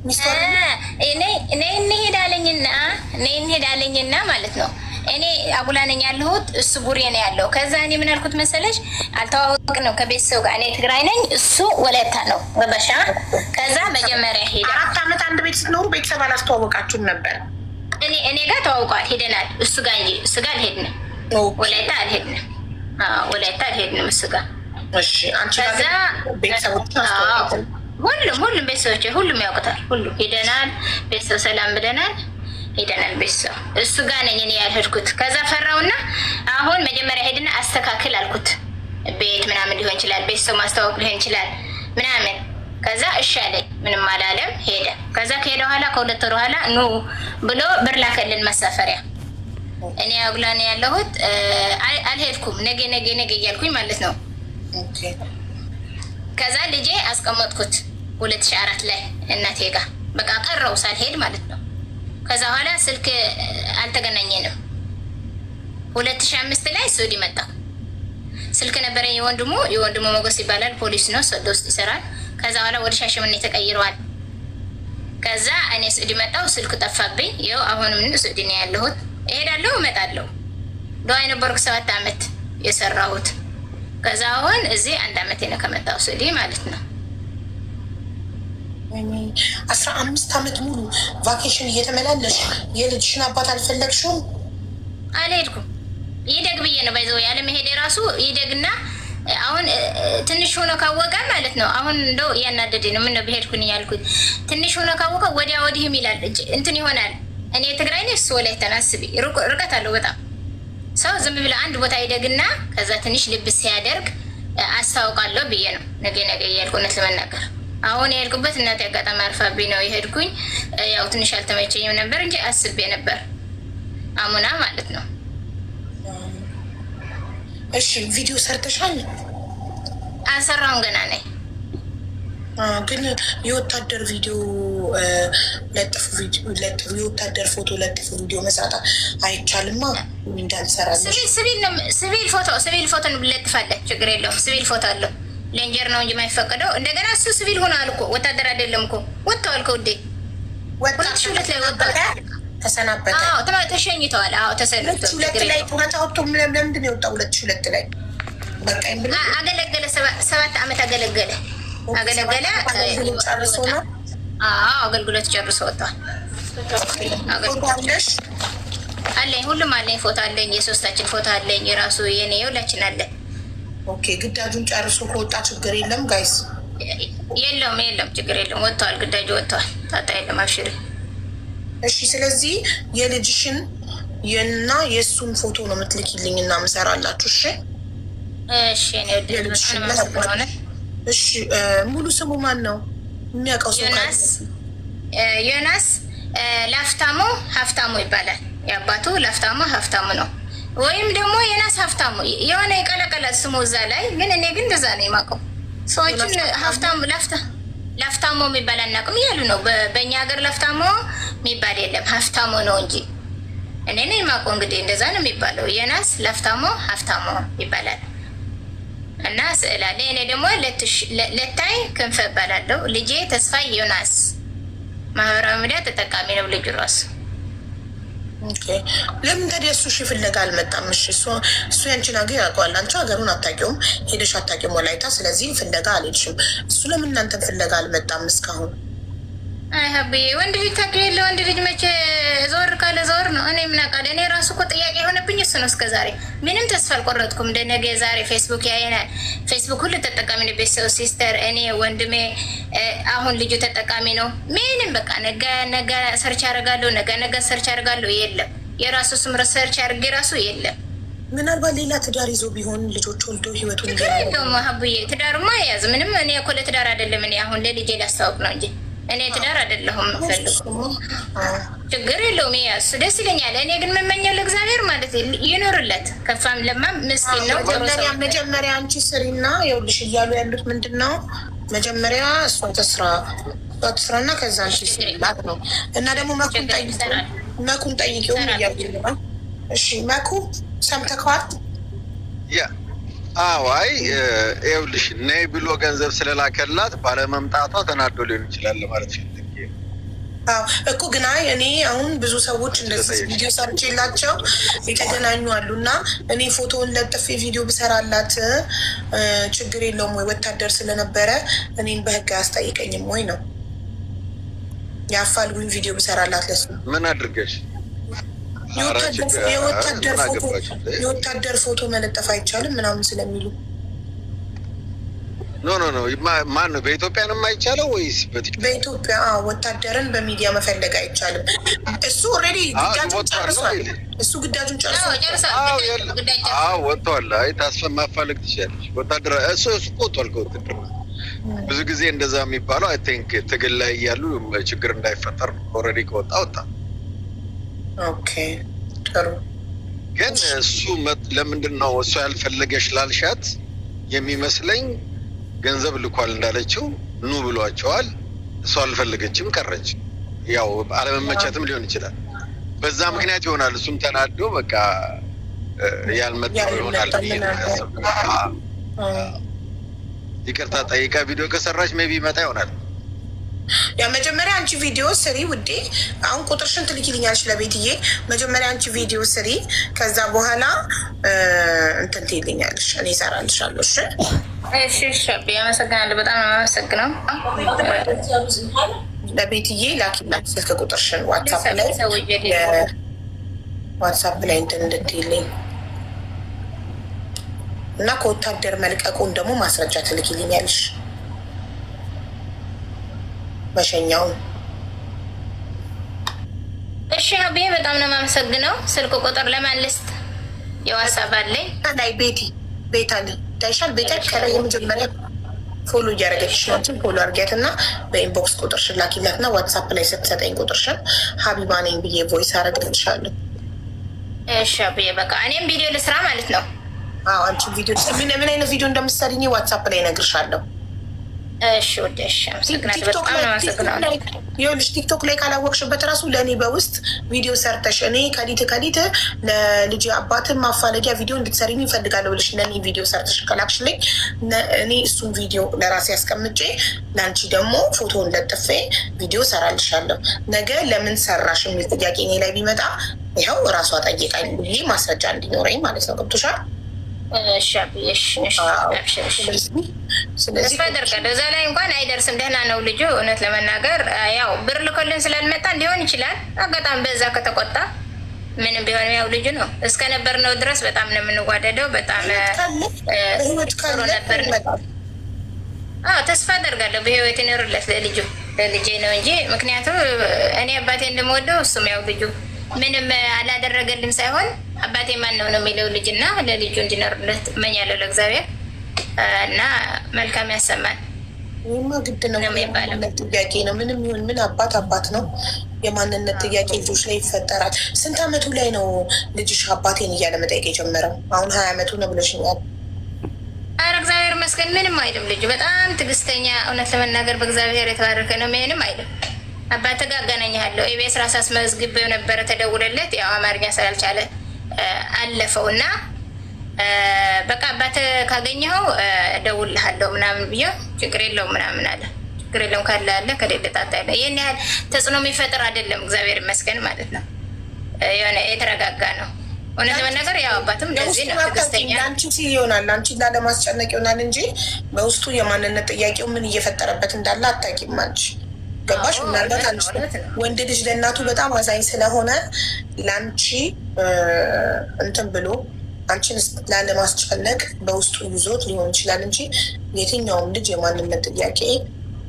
እኔ እንሄዳለኝና ማለት ነው። እኔ አጉላ ነኝ ያለሁት፣ እሱ ቡሬ ነው ያለው። ከዛ እኔ ምን አልኩት መሰለሽ፣ አልተዋወቅንም ከቤተሰብ ጋር። እኔ ትግራይ ነኝ፣ እሱ ወላይታ ነው። ገባሻ? ከዛ መጀመሪያ ሄደ። 4 ዓመት አንድ ቤት ስትኖሩ ቤተሰብ አላስተዋወቃችሁም ነበር? እኔ ጋር ተዋውቋል፣ ሄደናል። እሱ ጋር እንጂ እሱ ጋር አልሄድንም። ወላይታ አልሄድንም። ወላይታ አልሄድንም እሱ ጋር። እሺ አንቺ ከዛ ቤተሰቦች ሁሉም ቤተሰቦች ሁሉም ያውቁታል። ሁሉም ሄደናል፣ ቤተሰብ ሰላም ብለናል፣ ሄደናል ቤተሰብ። እሱ ጋር ነኝ እኔ ያልሄድኩት። ከዛ ፈራውና አሁን መጀመሪያ ሄድና አስተካክል አልኩት። ቤት ምናምን ሊሆን ይችላል፣ ቤተሰብ ማስተዋወቅ ሊሆን ይችላል ምናምን። ከዛ እሺ አለኝ፣ ምንም አላለም፣ ሄደ። ከዛ ከሄደ በኋላ ከ2 ወር በኋላ ኑ ብሎ ብር ላከልን መሳፈሪያ። እኔ አጉላ ነው ያለሁት፣ አልሄድኩም። ነገ እያልኩኝ ማለት ነው። ከዛ ልጄ አስቀመጥኩት 2004 ላይ እናቴ ጋር በቃ ቀረው ሳልሄድ ማለት ነው። ከዛ በኋላ ስልክ አልተገናኘንም። 2005 ላይ ሱዲ መጣ። ስልክ ነበረኝ የወንድሙ ሞገስ ይባላል፣ ፖሊስ ነው፣ ሶዶ ውስጥ ይሰራል። ከዛ በኋላ ወደ ሻሸመኔ ተቀይረዋል። ከዛ እኔ ሱዲ መጣው፣ ስልኩ ጠፋብኝ። ይኸው አሁንም ሱዲ ነው ያለሁት። እሄዳለሁ እመጣለሁ። ዱባይ የነበርኩ 7 ዓመት የሰራሁት። ከዛ አሁን እዚህ 1 ዓመት ነው ከመጣሁ ሱዲ ማለት ነው። 15 ዓመት ሙሉ ቫኬሽን እየተመላለሽ የልጅሽን አባት አልፈለግሽውም? አልሄድኩም። ይደግ ብዬ ነው ባይዘው ያለ መሄድ የራሱ ይደግና አሁን ትንሽ ሆኖ ካወቀ ማለት ነው። አሁን እንደው እያናደደ ነው። ምን ነው ብሄድኩኝ ያልኩት። ትንሽ ሆኖ ካወቀ ወዲያ ወዲህም ይላል እንትን ይሆናል። እኔ ትግራይ ነኝ፣ እሱ ወላይታ ተናስቢ ርቀት አለው በጣም። ሰው ዝም ብለ አንድ ቦታ ይደግና ከዛ ትንሽ ልብስ ሲያደርግ አስታውቃለሁ ብዬ ነው ነገ እያልኩ እውነት ለመናገር አሁን የሄድኩበት እናቴ አጋጣሚ አርፋብኝ ነው የሄድኩኝ። ያው ትንሽ አልተመቸኝም ነበር እንጂ አስቤ ነበር አሙና ማለት ነው። እሺ ቪዲዮ ሰርተሻል? አልሰራሁም ገና ነኝ። ግን የወታደር ቪዲዮ ለጥፉ፣ የወታደር ፎቶ ለጥፉ ቪዲዮ መስራት አይቻልማ። እንዳልሰራለሽ ሲቪል ፎቶ እንለጥፋለን፣ ችግር የለውም። ሲቪል ፎቶ አለው። ሌንጀር ነው እንጂ የማይፈቀደው። እንደገና እሱ ሲቪል ሆኗል እኮ ወታደር አይደለም እኮ። ወጥተዋል ከውዴ 2002 ላይ ወጥተዋል። ተሰናበተ። ተሸኝተዋል። ተሰናበተ። 2002 ላይ ተወጣው። ለምንድን ነው የወጣው 2002 ላይ? በቃ አገለገለ፣ 7 ዓመት አገለገለ። ጨርሶ ነው። አገልግሎት ጨርሶ ወጥተዋል። አለኝ፣ ሁሉም አለኝ። ፎቶ አለኝ፣ የሶስታችን ፎቶ አለኝ። የራሱ የኔ የሁላችን አለኝ። ኦኬ ግዳጁን ጨርሶ ከወጣ ችግር የለም ጋይስ። የለም ችግር የለም። ወጥተዋል፣ ግዳጁ ወጥተዋል። ታጣ የለም፣ አብሽሪ። እሺ ስለዚህ የልጅሽን እና የእሱን ፎቶ ነው የምትልኪልኝ እና ምሰራላችሁ። እሺ እሺ ሙሉ ስሙ ማን ነው የሚያውቀው ሰው? ዮናስ ሀፍታሙ ይባላል። የአባቱ ላፍታሙ ሀፍታሙ ነው፣ ወይም ደግሞ ዮናስ ሀፍታሙ የሆነ የቀለቀለ ስሙ እዛ ላይ ግን እኔ ግን እንደዛ ነው የማውቀው። ሰዎችን ላፍታሙ የሚባል አናውቅም እያሉ ነው። በእኛ ሀገር ላፍታሙ የሚባል የለም፣ ሀፍታሙ ነው እንጂ እኔ ነው የማውቀው። እንግዲህ እንደዛ ነው የሚባለው። ዮናስ ላፍታሙ ሀፍታሙ ይባላል። እና ስዕል አለ። እኔ ደግሞ ለታይ ክንፈ እባላለሁ። ልጄ ተስፋይ ዮናስ ማህበራዊ ሚዲያ ተጠቃሚ ነው ልጁ ራሱ። ለምን ታዲያ እሱ ፍለጋ አልመጣም? እሱ ያንቺን ሀገር ያውቀዋል። አንቺ ሀገሩን አታውቂውም፣ ሄደሽ አታውቂውም ወላይታ። ስለዚህ ፍለጋ አልሄድሽም። እሱ ለምን እናንተን ፍለጋ አልመጣም እስካሁን? አይ ሀብዬ ወንድ ልጅ ታውቂ የለ ወንድ ልጅ መቼ ዞር ካለ ዞር ነው። እኔ ምን አውቃለሁ? እኔ ራሱ እኮ ጥያቄ የሆነብኝ እሱ ነው። እስከ ዛሬ ምንም ተስፋ አልቆረጥኩም። እንደ ነገ ዛሬ ፌስቡክ ያየናል። ፌስቡክ ሁሉ ተጠቃሚ ነው። ቤተሰብ ሲስተር፣ እኔ ወንድሜ፣ አሁን ልጁ ተጠቃሚ ነው። ምንም በቃ ነገ ሰርች አደርጋለሁ፣ ነገ ሰርች አደርጋለሁ። የለም የራሱ ስም ሰርች አድርጌ ራሱ የለም። ምናልባት ሌላ ትዳር ይዞ ቢሆን ልጆች ወልዶ ህይወቱን ደግሞ ሀብዬ ትዳርማ ያዝ ምንም። እኔ እኮ ለትዳር አይደለም እኔ አሁን ለልጄ ላስታውቅ ነው እንጂ እኔ ትዳር አይደለሁም ፈልጉ። ችግር የለውም ያስ ደስ ይለኛል። እኔ ግን የምመኘው ለእግዚአብሔር ማለት ይኖርለት ከፋም ለማም ምስኪን ነው። መጀመሪያ አንቺ ስሪና ይኸውልሽ እያሉ ያሉት ምንድን ነው? መጀመሪያ እሷ ትስራና ከዛ አንቺ ስሪላት ነው። እና ደግሞ መኩን ጠይቂው እያሉ ነው። እሺ መኩ ሰምተከዋል? አዋይ ይኸውልሽ ነይ ብሎ ገንዘብ ስለላከላት ባለመምጣቷ ተናዶ ሊሆን ይችላል ማለት ፈልጌ። እኮ ግን አይ እኔ አሁን ብዙ ሰዎች እንደዚህ ቪዲዮ ሰርቼላቸው የተገናኙ አሉ እና እኔ ፎቶውን ለጥፌ ቪዲዮ ብሰራላት ችግር የለውም ወይ? ወታደር ስለነበረ እኔን በህግ አያስጠይቀኝም ወይ ነው? የአፋልጉኝ ቪዲዮ ብሰራላት ለሱ ምን አድርገሽ? የወታደር ፎቶ መለጠፍ አይቻልም ምናምን ስለሚሉ ኖ ማን ነው በኢትዮጵያ ነው የማይቻለው ወይስ በኢትዮጵያ? ወታደርን በሚዲያ መፈለግ አይቻልም። እሱ ኦልሬዲ ግዳጁን ጨርሷል። ወጥቷል። አይ ማፋለግ ትችላለች። ወታደር እሱ ወጥቷል ከውትድርና። ብዙ ጊዜ እንደዛ የሚባለው አይ ቲንክ ትግል ላይ እያሉ ችግር እንዳይፈጠር ኦልሬዲ ከወጣ ወጣ። ኦኬ ጥሩ። ግን እሱ ለምንድን ነው እሱ ያልፈለገሽ ላልሻት የሚመስለኝ ገንዘብ ልኳል እንዳለችው ኑ ብሏቸዋል። እሷ አልፈለገችም ቀረች። ያው አለመመቸትም ሊሆን ይችላል። በዛ ምክንያት ይሆናል እሱም ተናዶ በቃ ያልመጣው ይሆናል። ይቅርታ ጠይቃ ቪዲዮ ከሰራች ሜቢ ይመጣ ይሆናል። ያ መጀመሪያ አንቺ ቪዲዮ ስሪ ውዴ። አሁን ቁጥርሽን ትልኪልኛለሽ ለቤትዬ። መጀመሪያ አንቺ ቪዲዮ ስሪ፣ ከዛ በኋላ እንትን ትይልኛለሽ፣ እኔ እሰራልሻለሁ። እሺ እሺ። አመሰግናለሁ። በጣም አመሰግነው። ለቤትዬ ላኪላት ስልክ ቁጥርሽን ዋትሳፕ ላይ እንትን እንድትይልኝ እና ከወታደር መልቀቁን ደግሞ ማስረጃ ትልኪልኛለሽ መሸኛውን። እሺ አብዬ በጣም ነው የማመሰግነው። ስልክ ቁጥር ለማን ልስጥ? የዋትሳፕ አለኝ ላይ ቤት አለ ታይሻል። ቤት ከላይ የመጀመሪያ ፎሎ እያደረገች ነው። ፎሎ አድርጊያት እና በኢንቦክስ ቁጥርሽን ላኪላት እና ዋትሳፕ ላይ ስትሰጠኝ ቁጥርሽን ሀቢባ ነኝ ብዬ ቮይስ አደረግልሻለሁ። እሺ አብዬ በቃ እኔም ቪዲዮ ልስራ ማለት ነው። አንቺ ቪዲዮ ምን አይነት ቪዲዮ እንደምትሰሪኝ ዋትሳፕ ላይ እነግርሻለሁ። እሺ ወደ እሺ አመሰግናለሁ። በጣም ነው አመሰግናለሁ። ይኸውልሽ ቲክቶክ ላይ ካላወቅሽበት ራሱ ለእኔ በውስጥ ቪዲዮ ሰርተሽ እኔ ከሊት ለልጅ አባትን ማፋለጊያ ቪዲዮ እንድትሰሪኝ ይፈልጋለሁ ብለሽ ለእኔ ቪዲዮ ሰርተሽ ከላክሽልኝ እኔ እሱን ቪዲዮ ለራሴ ያስቀምጬ ለአንቺ ደግሞ ፎቶን ለጥፌ ቪዲዮ ሰራልሻለሁ። ነገ ለምን ሰራሽ የሚል ጥያቄ እኔ ላይ ቢመጣ ይኸው እራሷ ጠየቃኝ ብዬ ማስረጃ እንዲኖረኝ ማለት ነው። ገብቶሻል? ተስፋ አደርጋለሁ እዛ ላይ እንኳን አይደርስም። ደህና ነው ልጁ። እውነት ለመናገር ያው ብር ልኮልን ስላልመጣ ሊሆን ይችላል። አጋጣሚ በዛ ከተቆጣ ምንም ቢሆን ያው ልጁ ነው። እስከነበርነው ድረስ በጣም ነው የምንዋደደው። በጣም ጥሩ ነበር። ተስፋ አደርጋለሁ በህይወት ይኖርለት ለልጄ ነው እንጂ ምክንያቱም እኔ አባቴ እንደምወደው እሱም ያው ልጁ ምንም አላደረገልም ሳይሆን አባቴ ማን ነው የሚለው ልጅ እና ለልጁ እንዲኖርለት እመኛለሁ ለእግዚአብሔር እና መልካም ያሰማል። ይህማ ግድ ነው። የማንነት ጥያቄ ነው። ምንም ይሁን ምን አባት ነው። የማንነት ጥያቄ ልጆች ላይ ይፈጠራል። ስንት አመቱ ላይ ነው ልጅሽ አባቴን እያለ መጠየቅ የጀመረው? አሁን 20 አመቱ ነው ብለሽኛል። ኧረ እግዚአብሔር ይመስገን ምንም አይልም ልጁ። በጣም ትዕግስተኛ፣ እውነት ለመናገር በእግዚአብሔር የተባረከ ነው። ምንም አይልም። አባት ጋር አገናኝሃለሁ ኢቢኤስ ራስ አስመዝግቤው ነበረ። ተደውለለት ያው አማርኛ ስላልቻለ አለፈው እና በቃ አባት ካገኘኸው እደውልልሃለሁ ምናምን ብዬ ችግር የለውም ምናምን አለ። ችግር የለውም ካለ አለ ከሌለ ጣጣ ያለ ይህን ያህል ተጽዕኖ የሚፈጥር አይደለም። እግዚአብሔር ይመስገን ማለት ነው። የሆነ የተረጋጋ ነው። እውነት ለመናገር ያው አባትም እንደዚህ ነው። ትዕግስተኛ አንቺ ሲል ይሆናል አንቺ ላለማስጨነቅ ይሆናል እንጂ በውስጡ የማንነት ጥያቄው ምን እየፈጠረበት እንዳለ አታውቂም አንቺ። ገባሽ? ምናልባት አንቺ ወንድ ልጅ ለእናቱ በጣም አዛኝ ስለሆነ ለአንቺ እንትን ብሎ አንቺን ላለማስጨነቅ በውስጡ ይዞት ሊሆን ይችላል እንጂ የትኛውም ልጅ የማንነት ጥያቄ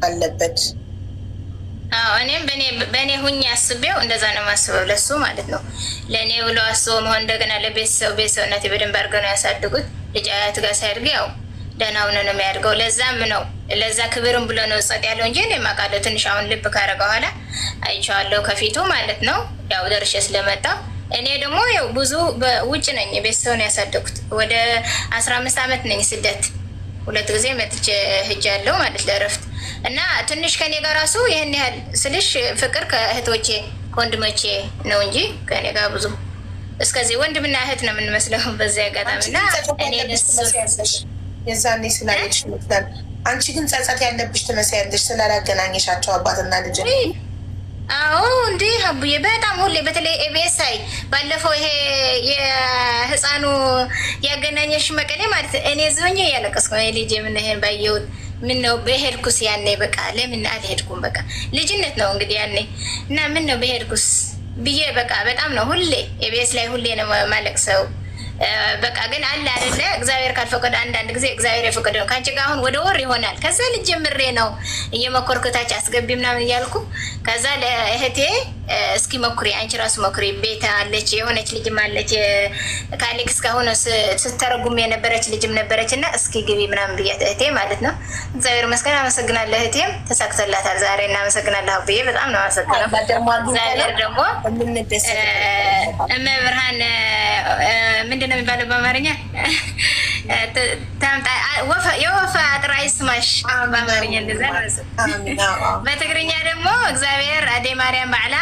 አለበት። እኔም በእኔ ሁኝ አስቤው እንደዛ ነው የማስበው ለሱ ማለት ነው። ለእኔ ብሎ አስበው መሆን እንደገና ቤተሰብነት በደንብ አድርገው ነው ያሳድጉት። ልጅ አያት ጋር ሳያድግ ያው ደህና ሆነ ነው የሚያድገው። ለዛም ነው ለዛ ክብርም ብሎ ነው ጸጥ ያለው እንጂ እኔ የማውቃለሁ። ትንሽ አሁን ልብ ካረገ በኋላ አይቼዋለሁ ከፊቱ ማለት ነው ያው ደርሼ ስለመጣ። እኔ ደግሞ ያው ብዙ በውጭ ነኝ ቤተሰብ ነው ያሳደጉት። ወደ 15 አመት ነኝ ስደት 2 ጊዜ መጥቼ ሄጃለሁ ማለት ለእረፍት እና ትንሽ ከኔ ጋር ራሱ ይህን ያህል ስልሽ ፍቅር ከእህቶቼ ከወንድሞቼ ነው እንጂ ከኔ ጋር ብዙ እስከዚህ ወንድምና እህት ነው የምንመስለው በዚያ አጋጣሚ እና እኔ ደስ የዛኔ ስላየሽ ይመስላል። አንቺ ግን ጸጸት ያለብሽ ትመስያለሽ ስላላገናኘሻቸው አባትና ልጅ። አዎ እንዴ አቡዬ በጣም ሁሌ በተለይ ኤቢኤስ አይ ባለፈው ይሄ የህፃኑ ያገናኘሽ መቀሌ ማለት እኔ ዝሆኜ እያለቀስኩ ነው። ልጄ ምን ይሄን ባየሁት ምን ነው በሄድኩስ ያኔ በቃ ለምን አልሄድኩም በቃ ልጅነት ነው እንግዲህ ያኔ እና ምን ነው በሄድኩስ ብዬ በቃ በጣም ነው ሁሌ ኤቢኤስ ላይ ሁሌ ነው ማለቅሰው። በቃ ግን አለ አይደለ እግዚአብሔር ካልፈቀደ አንዳንድ ጊዜ እግዚአብሔር የፈቀደ ነው። ካንቺ ጋር አሁን ወደ ወር ይሆናል። ከዛ ልጅ ጀምሬ ነው እየመኮርኩታች አስገቢ ምናምን እያልኩ ከዛ ለእህቴ እስኪ ሞክሪ አንቺ ራሱ ሞክሪ ቤት አለች የሆነች ልጅም አለች ከአሌክስ ጋር ሆነ ስተረጉም የነበረች ልጅም ነበረች እና እስኪ ግቢ ምናምን ብያት እህቴ ማለት ነው። እግዚአብሔር ይመስገን አመሰግናለሁ። እህቴም ተሳክቶላታል ዛሬ እና አመሰግናለሁ ብዬ በጣም ነው አመሰግናለሁ። እግዚአብሔር ደግሞ እመብርሃን ምንድን ነው የሚባለው በአማርኛ የወፋ ጥራይ ስማሽ በአማርኛ እንደዛ ነው። በትግርኛ ደግሞ እግዚአብሔር አዴ ማርያም ባዕላ